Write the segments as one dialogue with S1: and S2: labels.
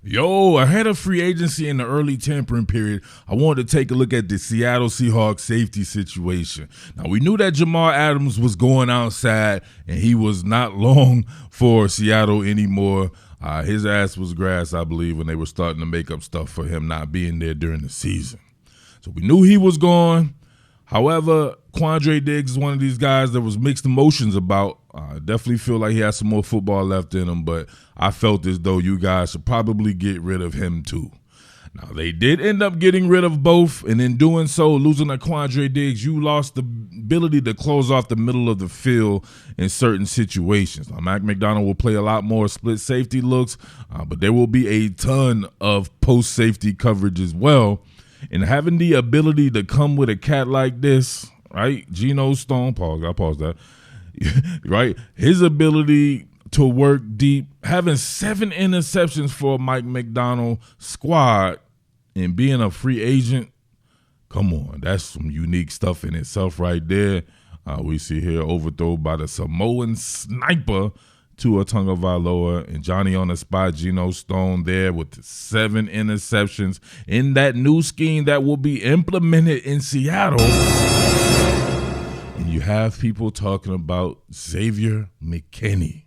S1: Yo, ahead of free agency in the early tampering period, I wanted to take a look at the Seattle Seahawks safety situation. Now, we knew that Jamal Adams was going outside, and he was not long for Seattle anymore. His ass was grass, I believe, when they were starting to make up stuff for him not being there during the season. So we knew he was gone. However, Quandre Diggs is one of these guys that was mixed emotions about. I definitely feel like he has some more football left in him, but I felt as though you guys should probably get rid of him too. Now, they did end up getting rid of both, and in doing so, losing a Quandre Diggs, you lost the ability to close off the middle of the field in certain situations. Now, Macdonald will play a lot more split safety looks, but there will be a ton of post-safety coverage as well. And having the ability to come with a cat like this, right? Geno Stone, I paused that, right? His ability to work deep, having 7 interceptions for Mike Macdonald squad and being a free agent, come on, that's some unique stuff in itself right there. We see here overthrow by the Samoan sniper Tua Tagovailoa, and Johnny on the spot, Geno Stone there with 7 interceptions in that new scheme that will be implemented in Seattle. And you have people talking about Xavier McKinney.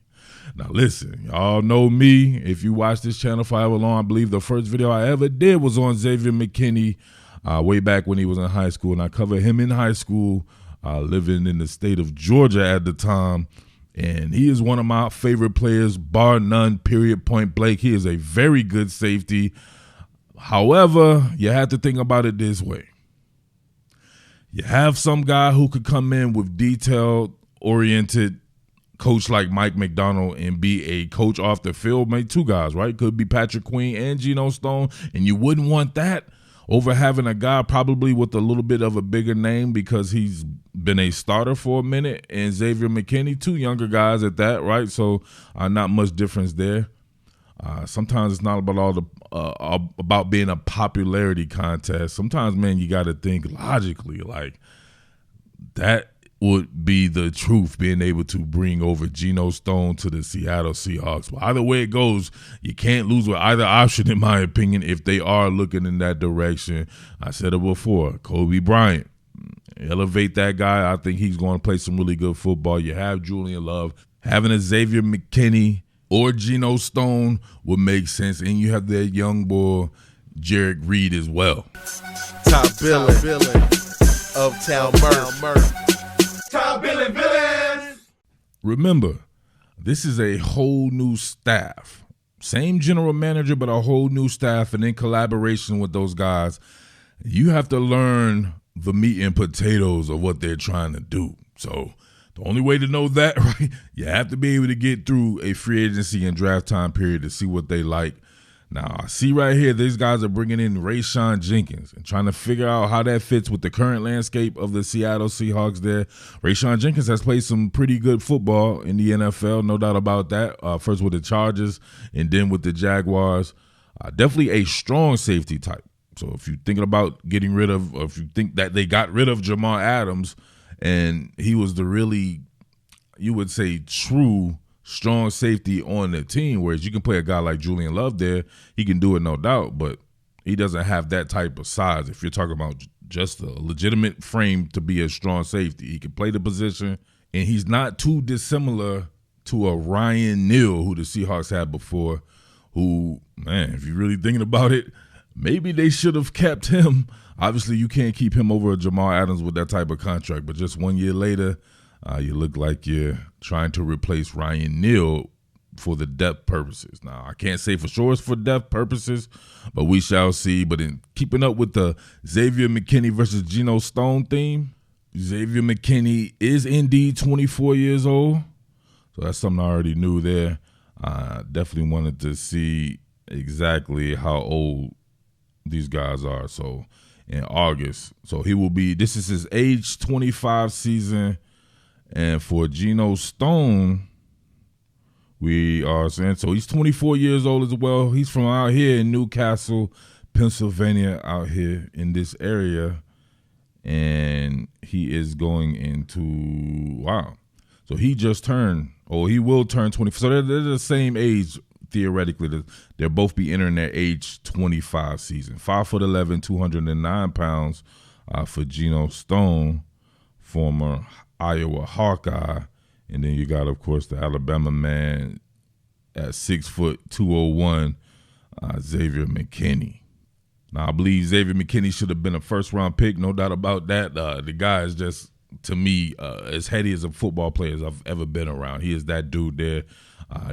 S1: Now listen, y'all know me. If you watch this channel for however long, I believe the first video I ever did was on Xavier McKinney way back when he was in high school. And I covered him in high school, living in the state of Georgia at the time. And he is one of my favorite players, bar none, period, point blank. He is a very good safety. However, you have to think about it this way. You have some guy who could come in with detail-oriented coach like Mike Macdonald and be a coach off the field. Maybe 2 guys, right? Could be Patrick Queen and Geno Stone, and you wouldn't want that over having a guy probably with a little bit of a bigger name because he's been a starter for a minute, and Xavier McKinney, 2 younger guys at that, right? So not much difference there. Sometimes it's not about all the about being a popularity contest. Sometimes, man, you got to think logically. Like, that would be the truth, being able to bring over Geno Stone to the Seattle Seahawks. But either way it goes, you can't lose with either option, in my opinion, if they are looking in that direction. I said it before, Kobe Bryant. Elevate that guy. I think he's going to play some really good football. You have Julian Love. Having a Xavier McKinney or Geno Stone would make sense. And you have that young boy, Jarek Reed, as well.
S2: Top Billin, Uptown Murph. Top Billin.
S1: Remember, this is a whole new staff. Same general manager, but a whole new staff. And in collaboration with those guys, you have to learn the meat and potatoes of what they're trying to do. So the only way to know that, right, you have to be able to get through a free agency and draft time period to see what they like. Now, I see right here, these guys are bringing in Rayshawn Jenkins and trying to figure out how that fits with the current landscape of the Seattle Seahawks there. Rayshawn Jenkins has played some pretty good football in the NFL, no doubt about that. First with the Chargers and then with the Jaguars. Definitely a strong safety type. So if you're thinking about getting rid of, or if you think that they got rid of Jamal Adams and he was the really, you would say, true strong safety on the team, whereas you can play a guy like Julian Love there, he can do it, no doubt, but he doesn't have that type of size. If you're talking about just a legitimate frame to be a strong safety, he can play the position, and he's not too dissimilar to a Ryan Neal, who the Seahawks had before, who, man, if you're really thinking about it, maybe they should have kept him. Obviously, you can't keep him over Jamal Adams with that type of contract, but just 1 year later, you look like you're trying to replace Ryan Neal for the depth purposes. Now, I can't say for sure it's for depth purposes, but we shall see. But in keeping up with the Xavier McKinney versus Geno Stone theme, Xavier McKinney is indeed 24 years old. So that's something I already knew there. Definitely wanted to see exactly how old these guys are. So in August. So he will be, this is his age 25 season. And for Geno Stone, we are saying, so he's 24 years old as well. He's from out here in Newcastle, Pennsylvania, out here in this area. And he is going into, wow. So he just turned, or he will turn 20. So they're the same age, theoretically, they'll both be entering their age 25 season. 5'11", 209 pounds for Geno Stone, former Iowa Hawkeye. And then you got, of course, the Alabama man at 6 foot 201, Xavier McKinney. Now, I believe Xavier McKinney should have been a first-round pick, no doubt about that. The guy is just, to me, as heady as a football player as I've ever been around. He is that dude there.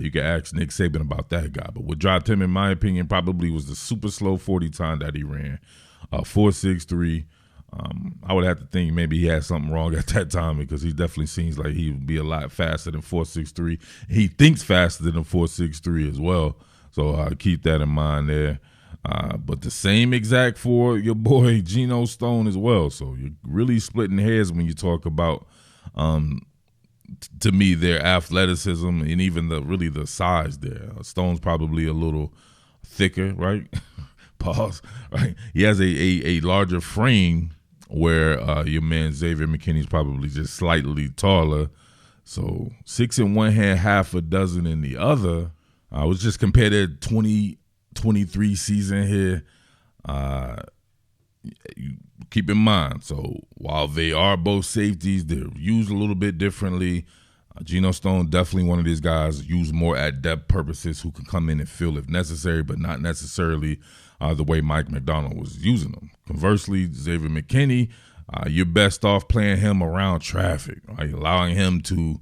S1: You can ask Nick Saban about that guy. But what dropped him, in my opinion, probably was the super slow 40 time that he ran. 4.63. I would have to think maybe he had something wrong at that time, because he definitely seems like he would be a lot faster than 4.63. He thinks faster than 4.63 as well. So keep that in mind there. But the same exact for your boy Geno Stone as well. So you're really splitting hairs when you talk about, to me, their athleticism and even the size there. Stone's probably a little thicker, right? Pause. Right. He has a larger frame, where your man Xavier McKinney's probably just slightly taller. So 6 in one hand, half a dozen in the other. I was just compared to 2023 season here. You keep in mind, so while they are both safeties, they're used a little bit differently. Geno Stone, definitely one of these guys used more at depth purposes, who can come in and fill if necessary, but not necessarily the way Mike Macdonald was using them. Conversely, Xavier McKinney, you're best off playing him around traffic, right? Allowing him to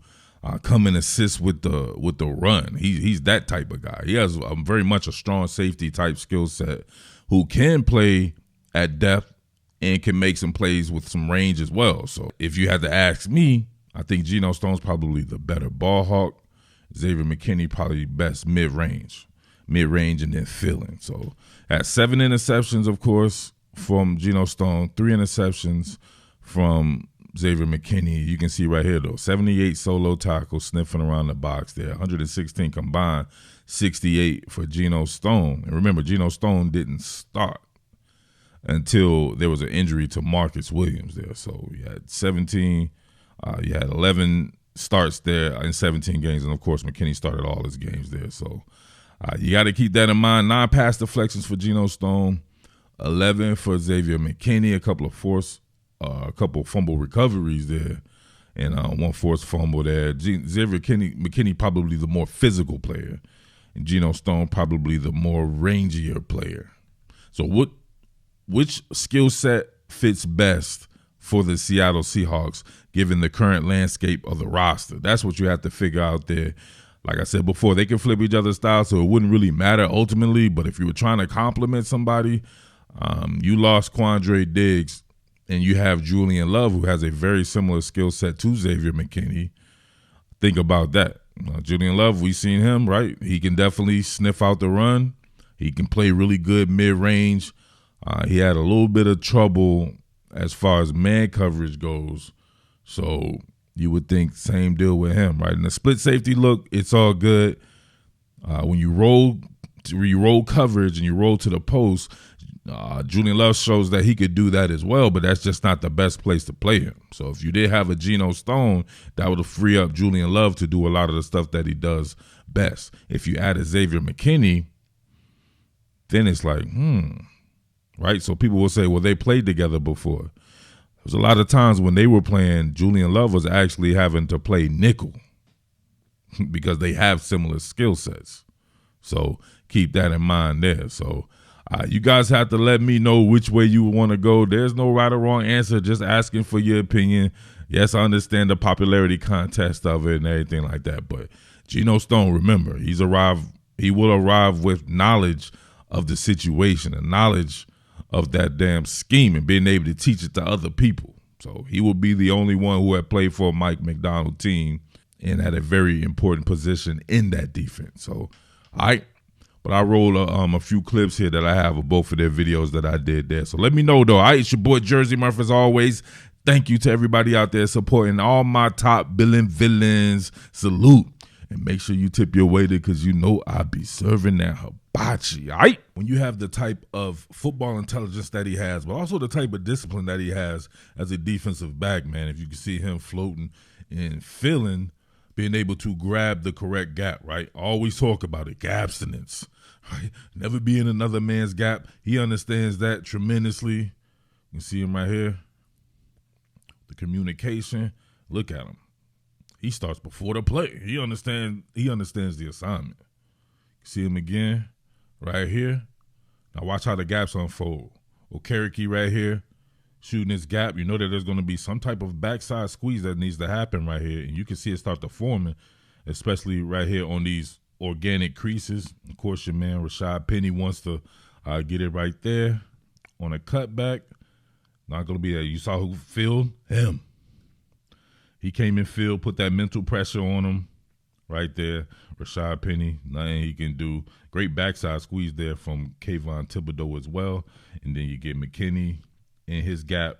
S1: come and assist with the run. He's that type of guy. He has very much a strong safety type skill set, who can play at depth and can make some plays with some range as well. So if you had to ask me, I think Geno Stone's probably the better ball hawk. Xavier McKinney probably best mid-range and then filling. So at 7 interceptions, of course, from Geno Stone, 3 interceptions from Xavier McKinney. You can see right here, though, 78 solo tackles sniffing around the box there, 116 combined, 68 for Geno Stone. And remember, Geno Stone didn't start until there was an injury to Marcus Williams there. So you had 17, you had 11 starts there in 17 games, and of course McKinney started all his games there. So you got to keep that in mind. 9 pass deflections for Geno Stone, 11 for Xavier McKinney, a couple fumble recoveries there, and 1 forced fumble there. Xavier McKinney probably the more physical player, and Geno Stone probably the more rangier player. So which skill set fits best for the Seattle Seahawks, given the current landscape of the roster? That's what you have to figure out there. Like I said before, they can flip each other's styles, so it wouldn't really matter ultimately. But if you were trying to compliment somebody, you lost Quandre Diggs, and you have Julian Love, who has a very similar skill set to Xavier McKinney. Think about that. Julian Love, we've seen him, right? He can definitely sniff out the run. He can play really good mid-range. He had a little bit of trouble as far as man coverage goes. So you would think same deal with him, right? In the split safety look, it's all good. When you roll coverage and you roll to the post, Julian Love shows that he could do that as well, but that's just not the best place to play him. So if you did have a Geno Stone, that would free up Julian Love to do a lot of the stuff that he does best. If you added Xavier McKinney, then it's like, right? So people will say, well, they played together before. There was a lot of times when they were playing, Julian Love was actually having to play nickel because they have similar skill sets. So keep that in mind there. So you guys have to let me know which way you want to go. There's no right or wrong answer, just asking for your opinion. Yes, I understand the popularity contest of it and everything like that, but Geno Stone, remember, he will arrive with knowledge of the situation and knowledge of that damn scheme and being able to teach it to other people. So he will be the only one who had played for a Mike Macdonald team and had a very important position in that defense. So, all right. But I rolled a few clips here that I have of both of their videos that I did there. So let me know, though. All right, it's your boy Jersey Murph as always. Thank you to everybody out there supporting all my top Billin villains. Salute. And make sure you tip your waiter because you know I be serving that hibachi, all right? When you have the type of football intelligence that he has, but also the type of discipline that he has as a defensive back, man, if you can see him floating and feeling being able to grab the correct gap, right? Always talk about it, abstinence, right? Never be in another man's gap. He understands that tremendously. You can see him right here. The communication. Look at him. He starts before the play. He understands the assignment. See him again right here. Now watch how the gaps unfold. Okereke right here, shooting this gap. You know that there's going to be some type of backside squeeze that needs to happen right here. And you can see it start to form, especially right here on these organic creases. Of course, your man Rayshawn Penny wants to get it right there on a cutback. Not going to be that. You saw who filled? Him. He came in field, put that mental pressure on him right there. Rayshawn Penny, nothing he can do. Great backside squeeze there from Kayvon Thibodeau as well. And then you get McKinney in his gap.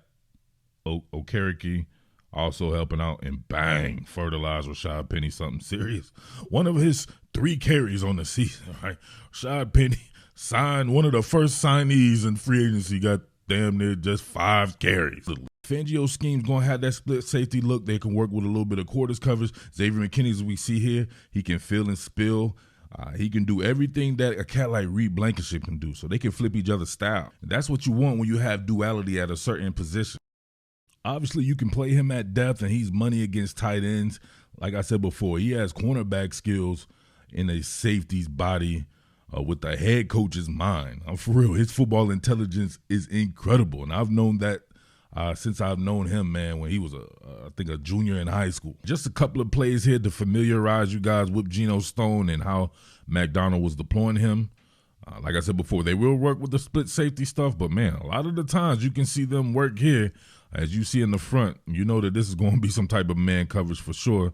S1: Okereke also helping out, and bang, fertilize Rayshawn Penny, something serious. One of his 3 carries on the season, right? Rayshawn Penny signed, one of the first signees in free agency, got damn near just 5 carries. Fangio's scheme's going to have that split safety look. They can work with a little bit of quarters coverage. Xavier McKinney, as we see here, he can fill and spill. He can do everything that a cat like Reed Blankenship can do. So they can flip each other's style. And that's what you want when you have duality at a certain position. Obviously, you can play him at depth, and he's money against tight ends. Like I said before, he has cornerback skills in a safety's body with the head coach's mind. For real, his football intelligence is incredible. And I've known that since I've known him, man, when he was, I think, a junior in high school. Just a couple of plays here to familiarize you guys with Geno Stone and how Macdonald was deploying him. Like I said before, they will work with the split safety stuff, but, man, a lot of the times you can see them work here. As you see in the front, you know that this is going to be some type of man coverage for sure.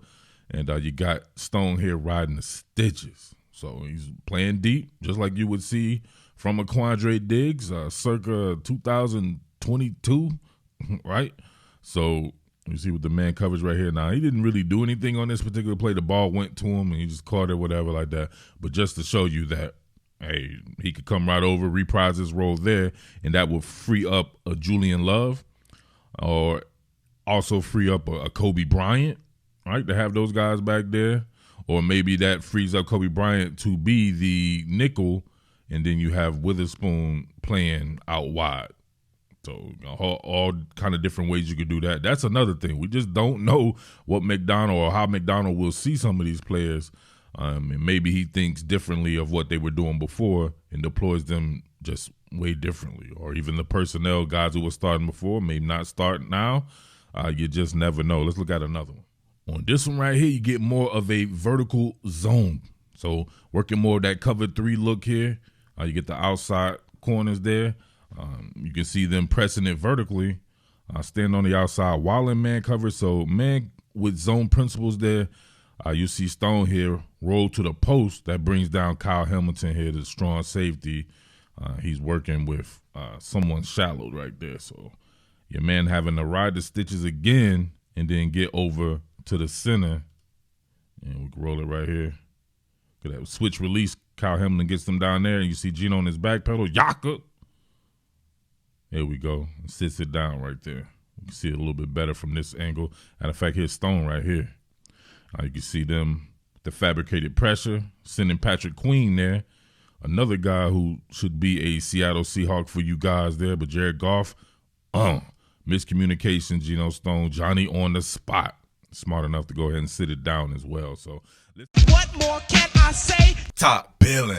S1: And you got Stone here riding the stitches. So he's playing deep, just like you would see from a Quandre Diggs circa 2022. Right? So you see with the man coverage right here. Now, he didn't really do anything on this particular play. The ball went to him, and he just caught it, whatever like that. But just to show you that, hey, he could come right over, reprise his role there, and that would free up a Julian Love or also free up a Kobe Bryant, right, to have those guys back there. Or maybe that frees up Kobe Bryant to be the nickel, and then you have Witherspoon playing out wide. So all kind of different ways you could do that. That's another thing. We just don't know what Macdonald or how Macdonald will see some of these players. And maybe he thinks differently of what they were doing before and deploys them just way differently. Or even the personnel, guys who were starting before, may not start now. You just never know. Let's look at another one. On this one right here, you get more of a vertical zone. So working more of that cover 3 look here. You get the outside corners there. You can see them pressing it vertically, stand on the outside while in man coverage. So man with zone principles there, you see Stone here roll to the post. That brings down Kyle Hamilton here, the strong safety. He's working with someone shallowed right there. So your man having to ride the stitches again and then get over to the center. And we can roll it right here. Look at that switch release. Kyle Hamilton gets them down there, and you see Geno on his back pedal. Yaka. There we go. Sits it down right there. You can see it a little bit better from this angle. Matter of fact, here's Stone right here. You can see them, the fabricated pressure, sending Patrick Queen there. Another guy who should be a Seattle Seahawk for you guys there, but Jared Goff, miscommunication, Geno Stone, Johnny on the spot. Smart enough to go ahead and sit it down as well. So,
S3: what more can I say?
S2: Top Billin.